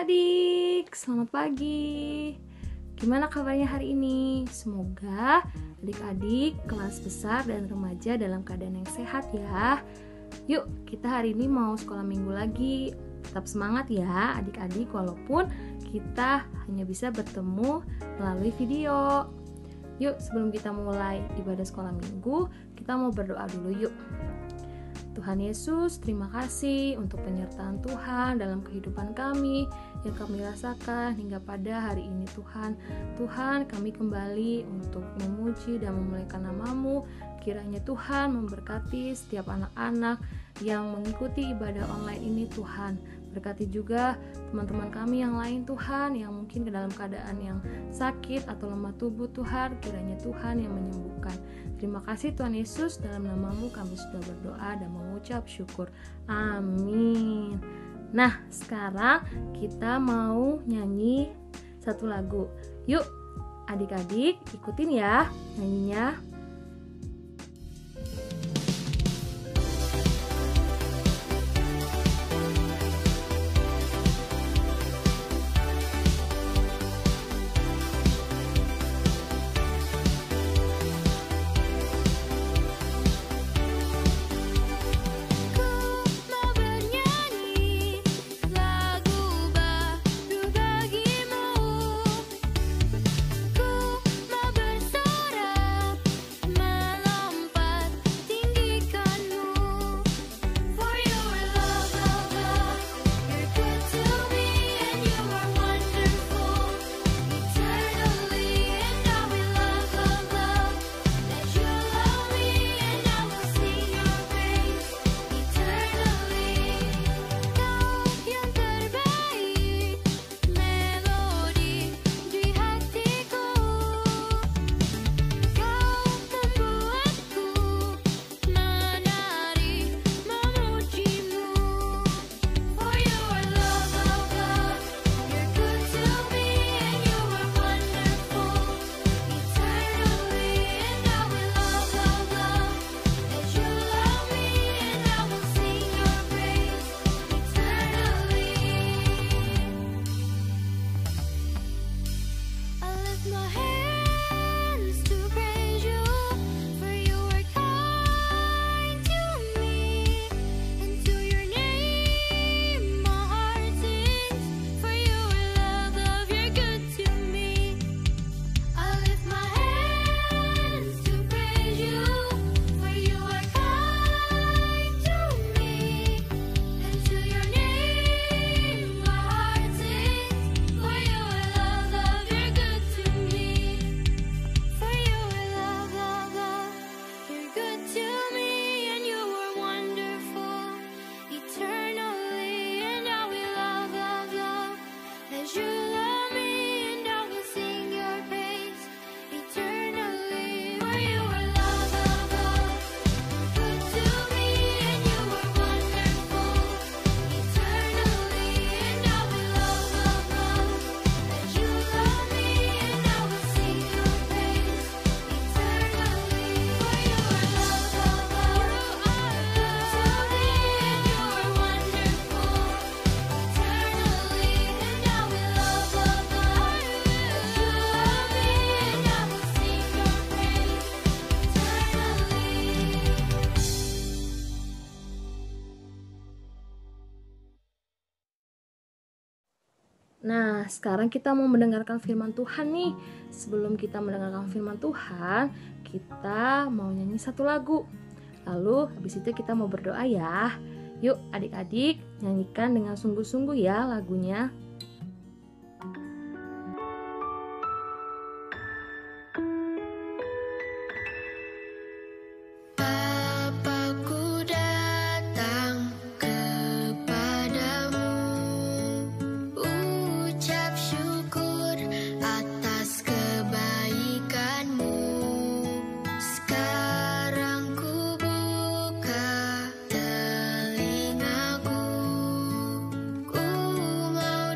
adik-adik, selamat pagi. Gimana kabarnya hari ini? Semoga adik-adik kelas besar dan remaja dalam keadaan yang sehat ya. Yuk, kita hari ini mau sekolah minggu lagi. Tetap semangat ya adik-adik, walaupun kita hanya bisa bertemu melalui video. Yuk, sebelum kita mulai ibadah sekolah minggu, kita mau berdoa dulu yuk. Tuhan Yesus, terima kasih untuk penyertaan Tuhan dalam kehidupan kami yang kami rasakan hingga pada hari ini Tuhan. Tuhan, kami kembali untuk memuji dan memuliakan nama-Mu. Kiranya Tuhan memberkati setiap anak-anak yang mengikuti ibadah online ini Tuhan. Berkati juga teman-teman kami yang lain Tuhan, yang mungkin dalam keadaan yang sakit atau lemah tubuh Tuhan. Kiranya Tuhan yang menyembuhkan. Terima kasih Tuhan Yesus, dalam nama-Mu kami sudah berdoa dan mengucap syukur. Amin. Nah, sekarang kita mau nyanyi satu lagu. Yuk adik-adik ikutin ya nyanyinya. Nah, sekarang kita mau mendengarkan firman Tuhan nih. Sebelum kita mendengarkan firman Tuhan, kita mau nyanyi satu lagu. Lalu habis itu kita mau berdoa ya. Yuk adik-adik, nyanyikan dengan sungguh-sungguh ya lagunya. Telingaku, ku mau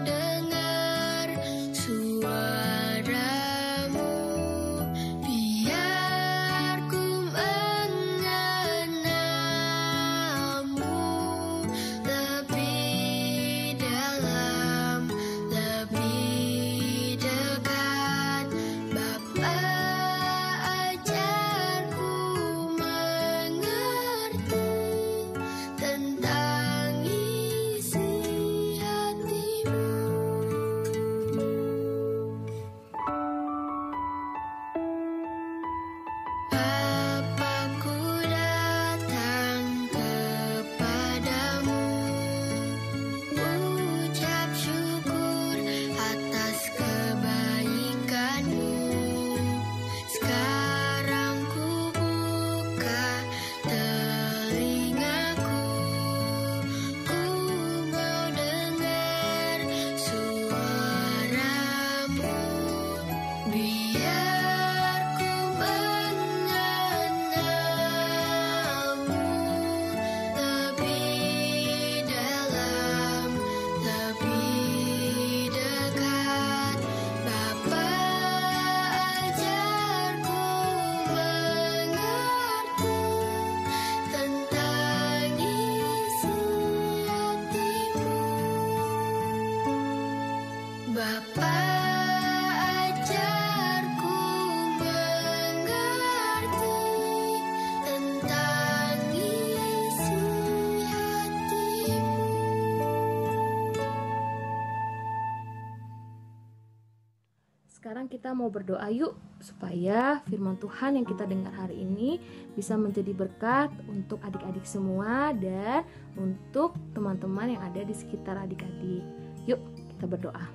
kita mau berdoa yuk, supaya firman Tuhan yang kita dengar hari ini bisa menjadi berkat untuk adik-adik semua dan untuk teman-teman yang ada di sekitar adik-adik. Yuk kita berdoa.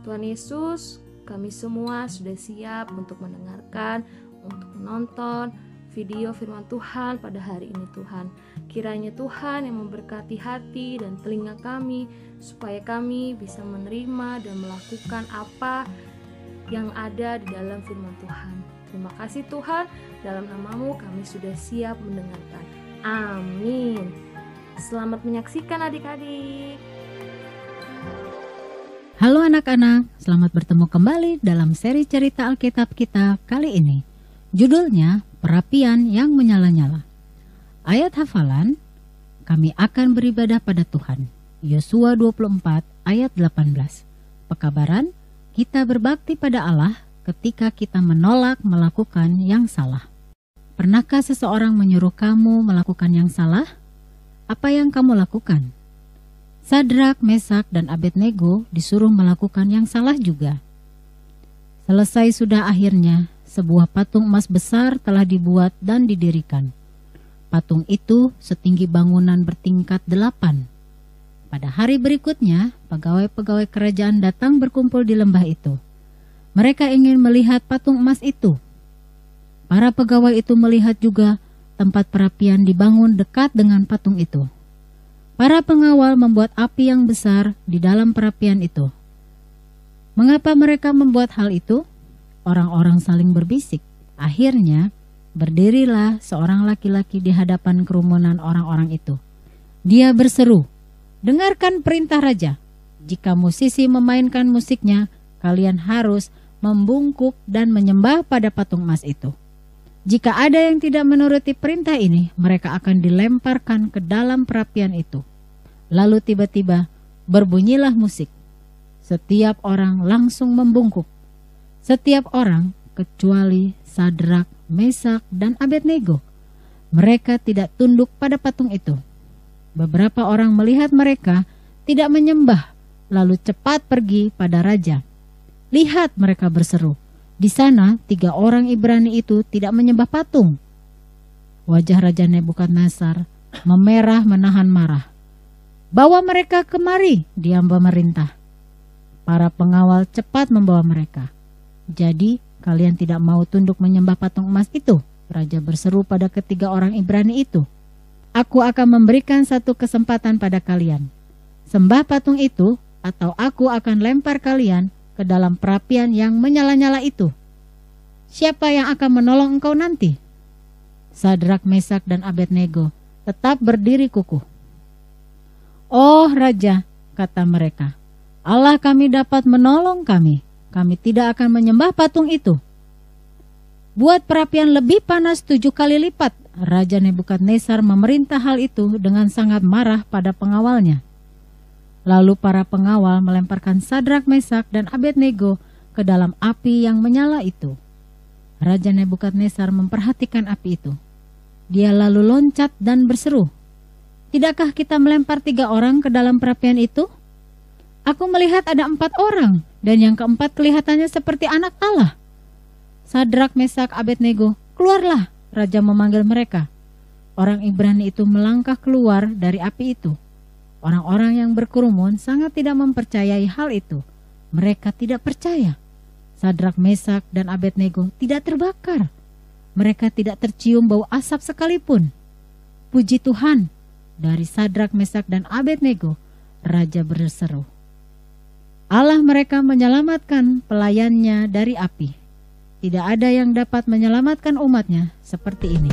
Tuhan Yesus, kami semua sudah siap untuk mendengarkan, untuk menonton video firman Tuhan pada hari ini Tuhan. Kiranya Tuhan yang memberkati hati dan telinga kami, supaya kami bisa menerima dan melakukan apa yang ada di dalam firman Tuhan. Terima kasih Tuhan, dalam nama-Mu kami sudah siap mendengarkan. Amin. Selamat menyaksikan adik-adik. Halo anak-anak, selamat bertemu kembali dalam seri cerita Alkitab kita kali ini. Judulnya Perapian yang Menyala-nyala. Ayat hafalan, kami akan beribadah pada Tuhan. Yosua 24 ayat 18. Pekabaran, kita berbakti pada Allah ketika kita menolak melakukan yang salah. Pernahkah seseorang menyuruh kamu melakukan yang salah? Apa yang kamu lakukan? Sadrak, Mesak, dan Abednego disuruh melakukan yang salah juga. Selesai sudah akhirnya, sebuah patung emas besar telah dibuat dan didirikan. Patung itu setinggi bangunan bertingkat 8. Pada hari berikutnya, pegawai-pegawai kerajaan datang berkumpul di lembah itu. Mereka ingin melihat patung emas itu. Para pegawai itu melihat juga tempat perapian dibangun dekat dengan patung itu. Para pengawal membuat api yang besar di dalam perapian itu. Mengapa mereka membuat hal itu? Orang-orang saling berbisik. Akhirnya, berdirilah seorang laki-laki di hadapan kerumunan orang-orang itu. Dia berseru, "Dengarkan perintah raja. Jika musisi memainkan musiknya, kalian harus membungkuk dan menyembah pada patung emas itu. Jika ada yang tidak menuruti perintah ini, mereka akan dilemparkan ke dalam perapian itu." Lalu tiba-tiba berbunyilah musik. Setiap orang langsung membungkuk. Setiap orang kecuali Sadrak, Mesak, dan Abednego. Mereka tidak tunduk pada patung itu. Beberapa orang melihat mereka tidak menyembah, lalu cepat pergi pada raja. "Lihat," mereka berseru, "di sana 3 orang Ibrani itu tidak menyembah patung." Wajah Raja Nebukadnezar memerah menahan marah. "Bawa mereka kemari," dia memerintah. Para pengawal cepat membawa mereka. "Jadi kalian tidak mau tunduk menyembah patung emas itu?" Raja berseru pada ketiga orang Ibrani itu. "Aku akan memberikan satu kesempatan pada kalian. Sembah patung itu, atau aku akan lempar kalian ke dalam perapian yang menyala-nyala itu. Siapa yang akan menolong engkau nanti?" Sadrak, Mesak, dan Abednego tetap berdiri kukuh. "Oh Raja," kata mereka, "Allah kami dapat menolong kami. Kami tidak akan menyembah patung itu." "Buat perapian lebih panas 7 kali lipat." Raja Nebukadnezar memerintah hal itu dengan sangat marah pada pengawalnya. Lalu para pengawal melemparkan Sadrak, Mesak, dan Abednego ke dalam api yang menyala itu. Raja Nebukadnezar memperhatikan api itu. Dia lalu loncat dan berseru, "Tidakkah kita melempar 3 orang ke dalam perapian itu? Aku melihat ada 4 orang, dan yang keempat kelihatannya seperti anak Allah." "Sadrak, Mesak, Abednego, keluarlah!" Raja memanggil mereka. Orang Ibrani itu melangkah keluar dari api itu. Orang-orang yang berkerumun sangat tidak mempercayai hal itu. Mereka tidak percaya. Sadrak, Mesak, dan Abednego tidak terbakar. Mereka tidak tercium bau asap sekalipun. Puji Tuhan, dari Sadrak, Mesak, dan Abednego, Raja berseru. Allah mereka menyelamatkan pelayannya dari api. Tidak ada yang dapat menyelamatkan umatnya seperti ini.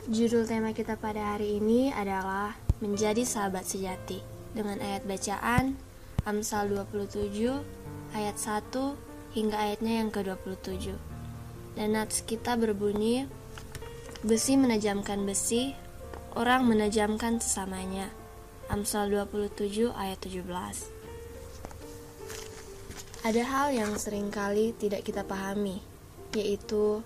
Judul tema kita pada hari ini adalah menjadi sahabat sejati dengan ayat bacaan Amsal 27 ayat 1 hingga ayatnya yang ke-27. Dan nats kita berbunyi, besi menajamkan besi, orang menajamkan sesamanya. Amsal 27 ayat 17. Ada hal yang seringkali tidak kita pahami, yaitu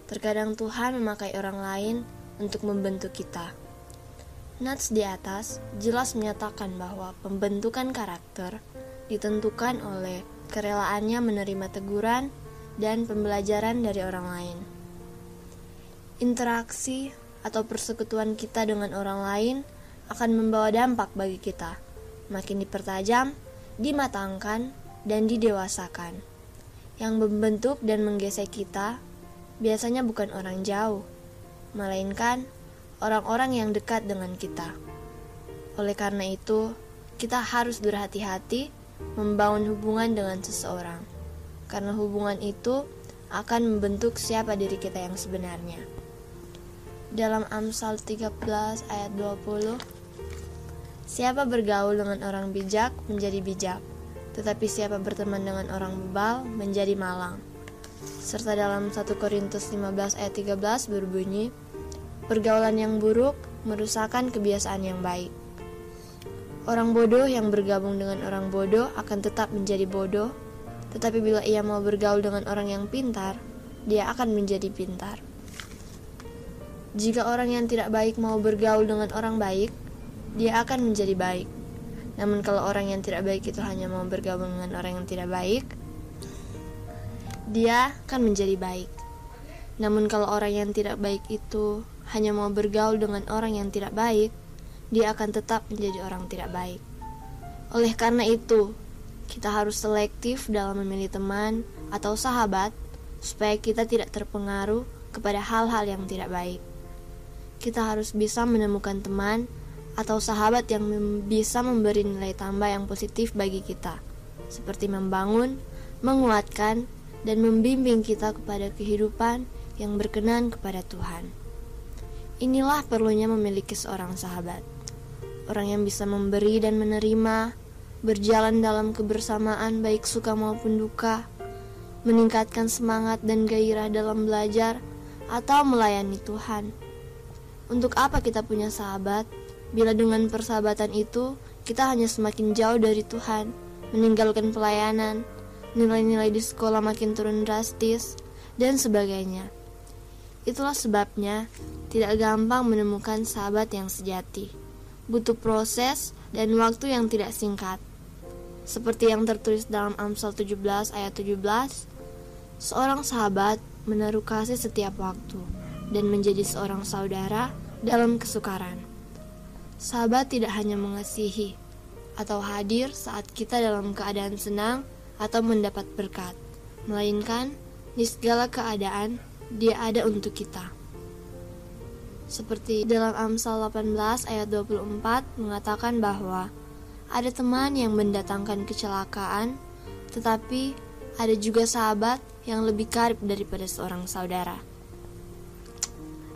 terkadang Tuhan memakai orang lain untuk membentuk kita. Nats di atas jelas menyatakan bahwa pembentukan karakter ditentukan oleh kerelaannya menerima teguran dan pembelajaran dari orang lain. Interaksi atau persekutuan kita dengan orang lain akan membawa dampak bagi kita, makin dipertajam, dimatangkan, dan didewasakan. Yang membentuk dan menggesek kita biasanya bukan orang jauh, melainkan orang-orang yang dekat dengan kita. Oleh karena itu, kita harus berhati-hati membangun hubungan dengan seseorang, karena hubungan itu akan membentuk siapa diri kita yang sebenarnya. Dalam Amsal 13 ayat 20, siapa bergaul dengan orang bijak menjadi bijak, tetapi siapa berteman dengan orang bebal menjadi malang. Serta dalam 1 Korintus 15 ayat 13 berbunyi, pergaulan yang buruk merusakkan kebiasaan yang baik. Orang bodoh yang bergabung dengan orang bodoh akan tetap menjadi bodoh, tetapi bila ia mau bergaul dengan orang yang pintar, dia akan menjadi pintar. Jika orang yang tidak baik mau bergaul dengan orang baik, dia akan menjadi baik. Namun kalau orang yang tidak baik itu hanya mau bergabung dengan orang yang tidak baik, dia akan menjadi baik. Namun kalau orang yang tidak baik itu hanya mau bergaul dengan orang yang tidak baik, dia akan tetap menjadi orang tidak baik. Oleh karena itu, kita harus selektif dalam memilih teman atau sahabat supaya kita tidak terpengaruh kepada hal-hal yang tidak baik. Kita harus bisa menemukan teman atau sahabat yang bisa memberi nilai tambah yang positif bagi kita, seperti membangun, menguatkan, dan membimbing kita kepada kehidupan yang berkenan kepada Tuhan. Inilah perlunya memiliki seorang sahabat, orang yang bisa memberi dan menerima, berjalan dalam kebersamaan baik suka maupun duka, meningkatkan semangat dan gairah dalam belajar atau melayani Tuhan. Untuk apa kita punya sahabat, bila dengan persahabatan itu kita hanya semakin jauh dari Tuhan, meninggalkan pelayanan, nilai-nilai di sekolah makin turun drastis, dan sebagainya. Itulah sebabnya tidak gampang menemukan sahabat yang sejati. Butuh proses dan waktu yang tidak singkat. Seperti yang tertulis dalam Amsal 17 ayat 17, seorang sahabat menaruh kasih setiap waktu dan menjadi seorang saudara dalam kesukaran. Sahabat tidak hanya mengasihi atau hadir saat kita dalam keadaan senang atau mendapat berkat, melainkan di segala keadaan dia ada untuk kita. Seperti dalam Amsal 18 ayat 24 mengatakan bahwa ada teman yang mendatangkan kecelakaan, tetapi ada juga sahabat yang lebih karib daripada seorang saudara.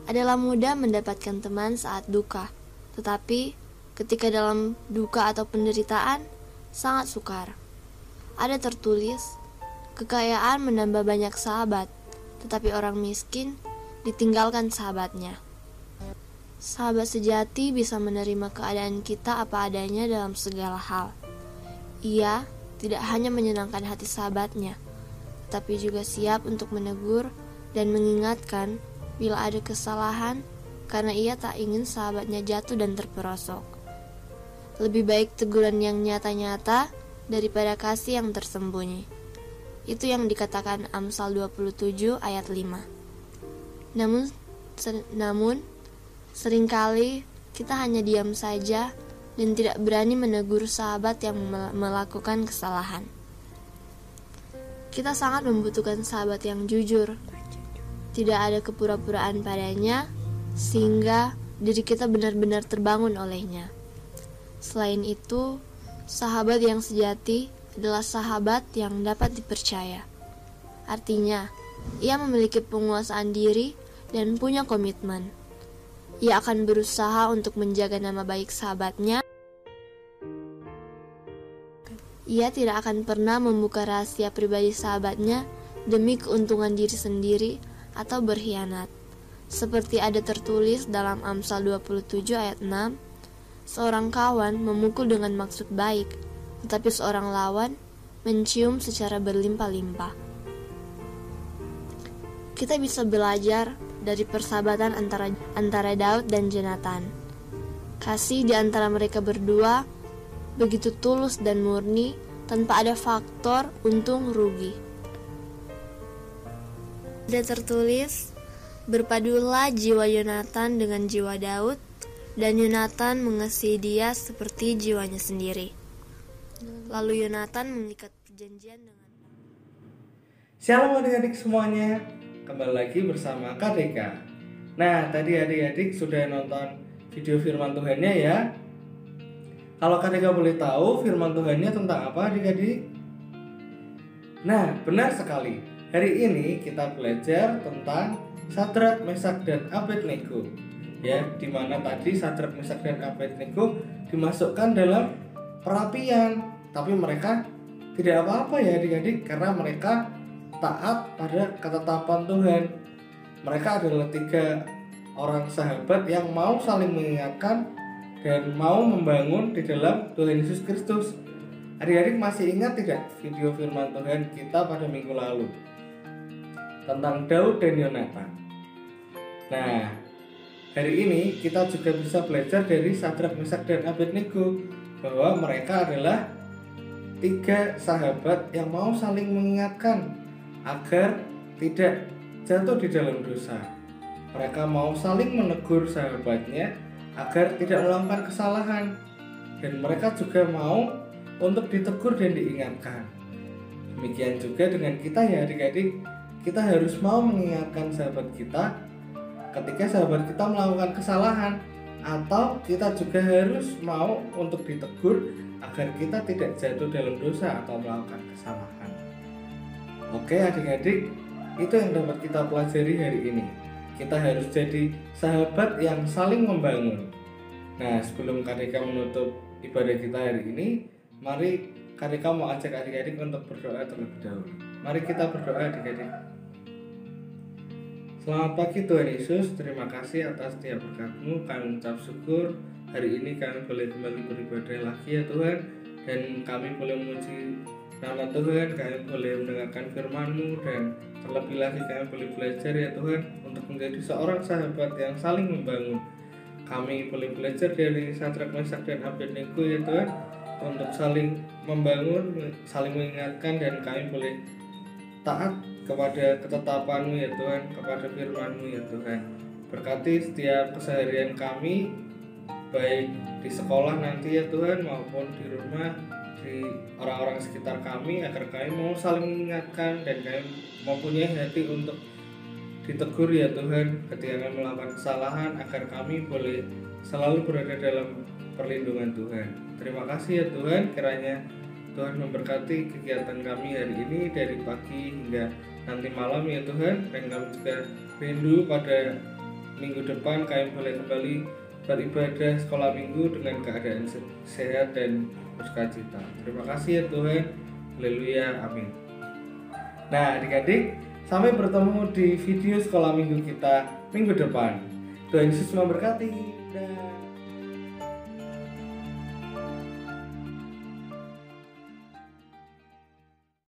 Adalah mudah mendapatkan teman saat duka, tetapi ketika dalam duka atau penderitaan sangat sukar. Ada tertulis, kekayaan menambah banyak sahabat, tetapi orang miskin ditinggalkan sahabatnya. Sahabat sejati bisa menerima keadaan kita apa adanya dalam segala hal. Ia tidak hanya menyenangkan hati sahabatnya, tetapi juga siap untuk menegur dan mengingatkan bila ada kesalahan, karena ia tak ingin sahabatnya jatuh dan terperosok. Lebih baik teguran yang nyata-nyata daripada kasih yang tersembunyi. Itu yang dikatakan Amsal 27 ayat 5. Namun seringkali kita hanya diam saja dan tidak berani menegur sahabat yang melakukan kesalahan. Kita sangat membutuhkan sahabat yang jujur. Tidak ada kepura-puraan padanya, sehingga diri kita benar-benar terbangun olehnya. Selain itu, sahabat yang sejati adalah sahabat yang dapat dipercaya. Artinya, ia memiliki penguasaan diri dan punya komitmen. Ia akan berusaha untuk menjaga nama baik sahabatnya. Ia tidak akan pernah membuka rahasia pribadi sahabatnya demi keuntungan diri sendiri atau berkhianat. Seperti ada tertulis dalam Amsal 27 ayat 6, seorang kawan memukul dengan maksud baik, tetapi seorang lawan mencium secara berlimpah-limpah. Kita bisa belajar dari persahabatan antara Daud dan Jonathan. Kasih di antara mereka berdua begitu tulus dan murni tanpa ada faktor untung rugi. Ada tertulis, berpadulah jiwa Yonatan dengan jiwa Daud, dan Yonatan mengasihi dia seperti jiwanya sendiri. Lalu Yonatan mengikat perjanjian dengan Shalom adik-adik semuanya, kembali lagi bersama KDK. Nah, tadi adik-adik sudah nonton video firman Tuhannya ya. Kalau KDK boleh tahu firman Tuhannya tentang apa adik-adik? Nah, benar sekali. Hari ini kita belajar tentang Sadrak, Mesak, dan Abednego. Ya, di mana tadi Sadrak, Mesak, dan Abednego dimasukkan dalam perapian. Tapi mereka tidak apa-apa ya adik-adik, karena mereka taat pada ketetapan Tuhan. Mereka adalah 3 orang sahabat yang mau saling mengingatkan dan mau membangun di dalam Tuhan Yesus Kristus. Adik-adik masih ingat tidak video firman Tuhan kita pada minggu lalu tentang Daud dan Yonatan? Nah, hari ini kita juga bisa belajar dari Sadrak, Mesak, dan Abednego bahwa mereka adalah 3 sahabat yang mau saling mengingatkan agar tidak jatuh di dalam dosa. Mereka mau saling menegur sahabatnya agar tidak melakukan kesalahan, dan mereka juga mau untuk ditegur dan diingatkan. Demikian juga dengan kita ya adik-adik, kita harus mau mengingatkan sahabat kita ketika sahabat kita melakukan kesalahan, atau kita juga harus mau untuk ditegur agar kita tidak jatuh dalam dosa atau melakukan kesalahan. Oke adik-adik, itu yang dapat kita pelajari hari ini. Kita harus jadi sahabat yang saling membangun. Nah, sebelum KDK menutup ibadah kita hari ini, mari KDK mau ajak adik-adik untuk berdoa terlebih dahulu. Mari kita berdoa adik-adik. Selamat pagi Tuhan Yesus, terima kasih atas setiap berkat-Mu. Kami mengucap syukur hari ini kami boleh kembali beribadah lagi ya Tuhan, dan kami boleh memuji nama Tuhan, kami boleh mendengarkan firman-Mu, dan terlebih lagi kami boleh belajar ya Tuhan untuk menjadi seorang sahabat yang saling membangun. Kami boleh belajar dari Sadrak, Mesak, dan Abednego ya Tuhan, untuk saling membangun, saling mengingatkan, dan kami boleh taat kepada ketetapan-Mu ya Tuhan, kepada firman-Mu ya Tuhan. Berkati setiap keseharian kami, baik di sekolah nanti ya Tuhan, maupun di rumah, di orang-orang sekitar kami, agar kami mau saling mengingatkan dan kami mempunyai hati untuk ditegur ya Tuhan ketika kami melakukan kesalahan, agar kami boleh selalu berada dalam perlindungan Tuhan. Terima kasih ya Tuhan, kiranya Tuhan memberkati kegiatan kami hari ini dari pagi hingga nanti malam ya Tuhan, dan kami juga rindu pada minggu depan kami boleh kembali beribadah sekolah minggu dengan keadaan sehat dan bersukacita. Terima kasih ya Tuhan. Haleluya, amin. Nah adik-adik, sampai bertemu di video sekolah minggu kita minggu depan. Tuhan Yesus memberkati. Dah.